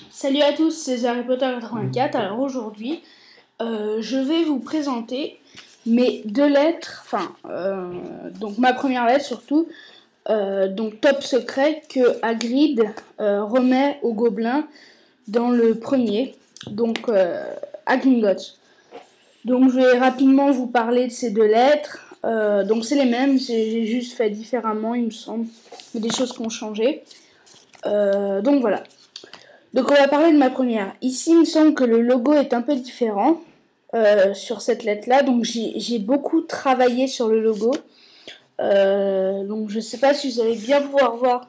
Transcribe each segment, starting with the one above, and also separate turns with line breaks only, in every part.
Salut à tous, c'est Harry Potter 84. Alors aujourd'hui, je vais vous présenter mes deux lettres, donc ma première lettre surtout, donc top secret que Hagrid remet aux gobelins dans le premier, donc à Gringotts. Donc je vais rapidement vous parler de ces deux lettres. Donc c'est les mêmes, j'ai juste fait différemment il me semble, mais des choses qui ont changé. Donc voilà. Donc on va parler de ma première. Ici, il me semble que le logo est un peu différent sur cette lettre-là. Donc j'ai beaucoup travaillé sur le logo. Donc je ne sais pas si vous allez bien pouvoir voir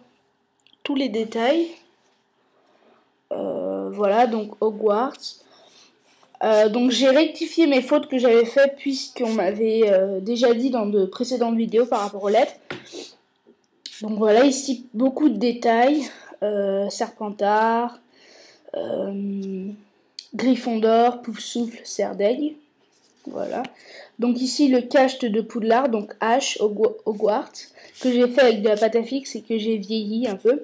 tous les détails. Voilà, donc Hogwarts. Donc j'ai rectifié mes fautes que j'avais faites puisqu'on m'avait déjà dit dans de précédentes vidéos par rapport aux lettres. Donc voilà, ici beaucoup de détails. Serpentard. Gryffondor, Poufsouffle, Serdaigle. Voilà. Donc ici le caste de Poudlard, donc H, Hogwarts, que j'ai fait avec de la pâte à fixe et que j'ai vieilli un peu.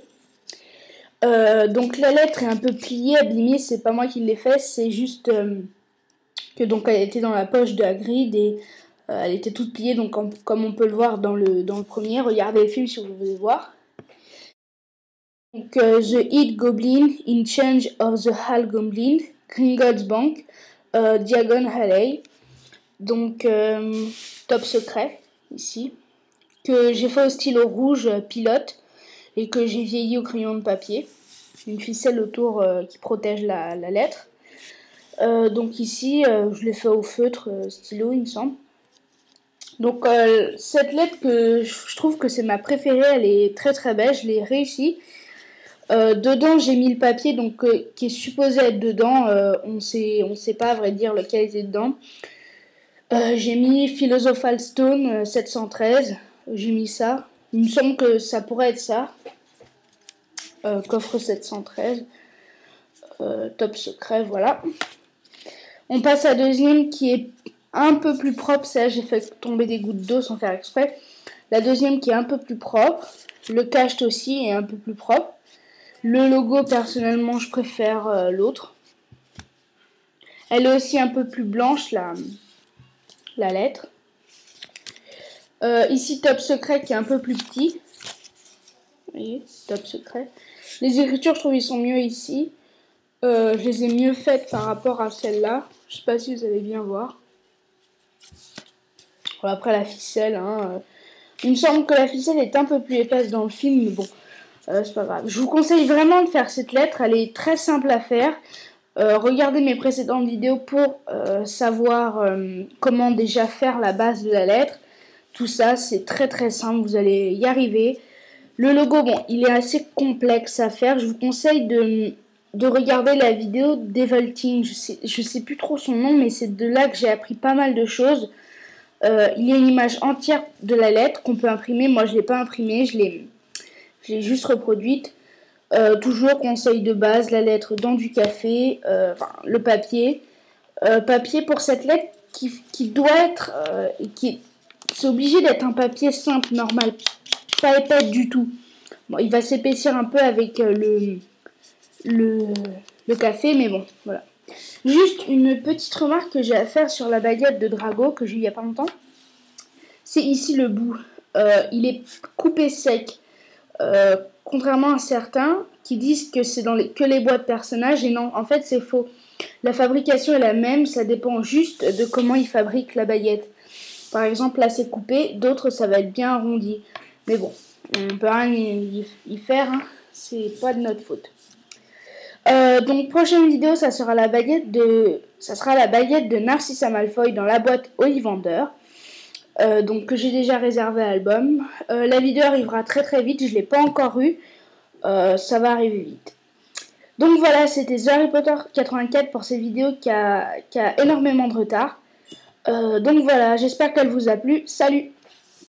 Donc la lettre est un peu pliée, abîmée, c'est pas moi qui l'ai fait, c'est juste que donc elle était dans la poche de Hagrid et elle était toute pliée, donc comme on peut le voir dans le premier. Regardez le film si vous voulez voir. Donc The Head Goblin in Change of the Hal Goblin, Gringotts Bank, Diagon Alley. Donc top secret ici, que j'ai fait au stylo rouge pilote et que j'ai vieilli au crayon de papier, une ficelle autour qui protège la lettre. Donc ici je l'ai fait au feutre stylo il me semble. Donc cette lettre que je trouve que c'est ma préférée, elle est très très belle, je l'ai réussi. Dedans j'ai mis le papier donc qui est supposé être dedans, on sait pas à vrai dire lequel était dedans. J'ai mis Philosopher's Stone 713, j'ai mis ça. Il me semble que ça pourrait être ça. Coffre 713, top secret, voilà. On passe à la deuxième qui est un peu plus propre, ça j'ai fait tomber des gouttes d'eau sans faire exprès. La deuxième qui est un peu plus propre, le cache aussi est un peu plus propre. Le logo, personnellement, je préfère l'autre. Elle est aussi un peu plus blanche, la lettre. Ici, top secret qui est un peu plus petit. Vous voyez, top secret. Les écritures, je trouve ils sont mieux ici. Je les ai mieux faites par rapport à celle-là. Je sais pas si vous allez bien voir. Bon, après la ficelle, hein, il me semble que la ficelle est un peu plus épaisse dans le film, mais bon, c'est pas grave. Je vous conseille vraiment de faire cette lettre, elle est très simple à faire. Regardez mes précédentes vidéos pour savoir comment déjà faire la base de la lettre. Tout ça, c'est très très simple, vous allez y arriver. Le logo, bon, il est assez complexe à faire. Je vous conseille de regarder la vidéo d'Evelting. Je sais plus trop son nom, mais c'est de là que j'ai appris pas mal de choses. Il y a une image entière de la lettre qu'on peut imprimer. Moi, je ne l'ai pas imprimée, je l'ai juste reproduite. Toujours conseil de base, la lettre dans du café, le papier. Papier pour cette lettre qui doit être... c'est obligé d'être un papier simple, normal, pas épais du tout. Bon, il va s'épaissir un peu avec le café, mais bon, voilà. Juste une petite remarque que j'ai à faire sur la baguette de Drago que j'ai eu il n'y a pas longtemps. C'est ici le bout. Il est coupé sec. Contrairement à certains qui disent que c'est que les boîtes personnages, et non, en fait c'est faux. La fabrication est la même, ça dépend juste de comment ils fabriquent la baguette. Par exemple, là c'est coupé, d'autres ça va être bien arrondi. Mais bon, on peut rien y faire, hein. C'est pas de notre faute. Donc prochaine vidéo, ça sera la baguette de Narcissa Malfoy dans la boîte Ollivander. Donc que j'ai déjà réservé à l'album. La vidéo arrivera très très vite, je l'ai pas encore eu. Ça va arriver vite. Donc voilà, c'était The Harry Potter 84 pour cette vidéo qui a énormément de retard. Donc voilà, j'espère qu'elle vous a plu. Salut!